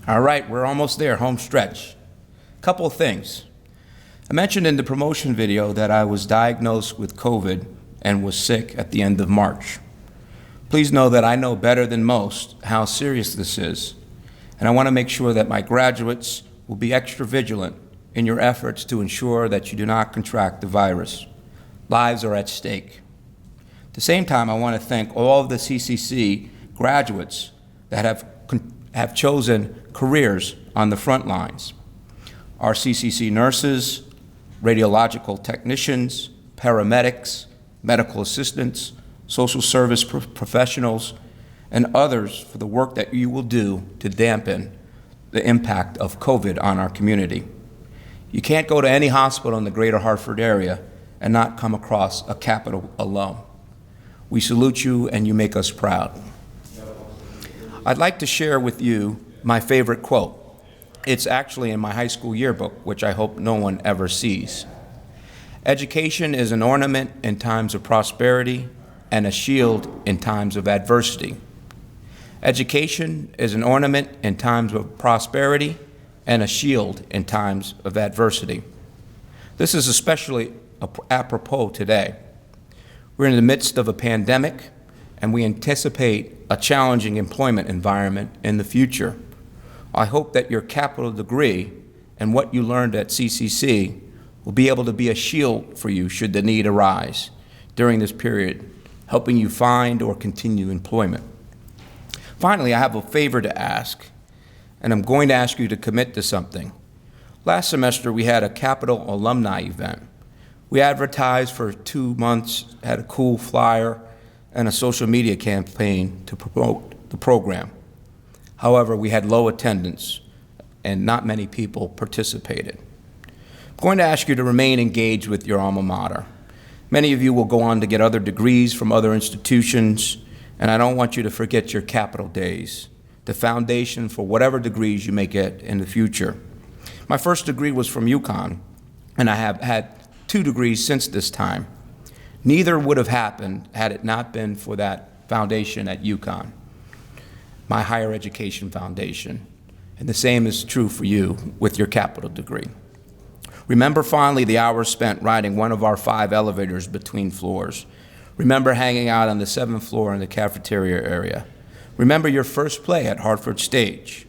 All right, we're almost there, home stretch. Couple of things. I mentioned in the promotion video that I was diagnosed with COVID and was sick at the end of March. Please know that I know better than most how serious this is, and I want to make sure that my graduates will be extra vigilant in your efforts to ensure that you do not contract the virus. Lives are at stake. At the same time, I want to thank all of the CCC graduates that have chosen careers on the front lines. Our CCC nurses, radiological technicians, paramedics, medical assistants, social service professionals, and others for the work that you will do to dampen the impact of COVID on our community. You can't go to any hospital in the greater Hartford area and not come across a Capital alum. We salute you and you make us proud. I'd like to share with you my favorite quote. It's actually in my high school yearbook, which I hope no one ever sees. Education is an ornament in times of prosperity and a shield in times of adversity. Education is an ornament in times of prosperity and a shield in times of adversity. This is especially apropos today. We're in the midst of a pandemic, and we anticipate a challenging employment environment in the future. I hope that your Capital degree and what you learned at CCC will be able to be a shield for you should the need arise during this period, helping you find or continue employment. Finally, I have a favor to ask, and I'm going to ask you to commit to something. Last semester, we had a Capital alumni event. We advertised for 2 months, had a cool flyer, and a social media campaign to promote the program. However, we had low attendance, and not many people participated. I'm going to ask you to remain engaged with your alma mater. Many of you will go on to get other degrees from other institutions, and I don't want you to forget your Capital days, the foundation for whatever degrees you may get in the future. My first degree was from UConn, and I have had 2 degrees since this time. Neither would have happened had it not been for that foundation at UConn, my higher education foundation. And the same is true for you with your Capital degree. Remember fondly the hours spent riding one of our 5 elevators between floors. Remember hanging out on the 7th floor in the cafeteria area. Remember your first play at Hartford Stage.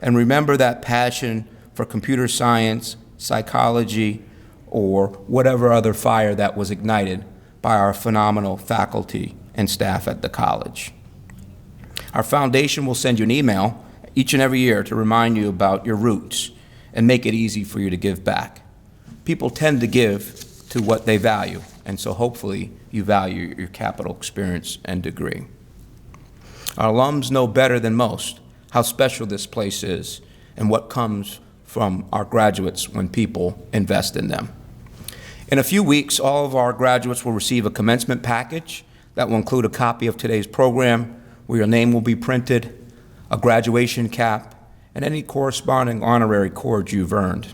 And remember that passion for computer science, psychology, or whatever other fire that was ignited by our phenomenal faculty and staff at the college. Our foundation will send you an email each and every year to remind you about your roots and make it easy for you to give back. People tend to give to what they value, and so hopefully you value your Capital experience and degree. Our alums know better than most how special this place is and what comes from our graduates when people invest in them. In a few weeks, all of our graduates will receive a commencement package that will include a copy of today's program, where your name will be printed, a graduation cap, and any corresponding honorary cord you've earned.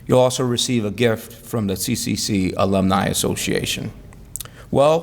You'll also receive a gift from the CCC Alumni Association. Well,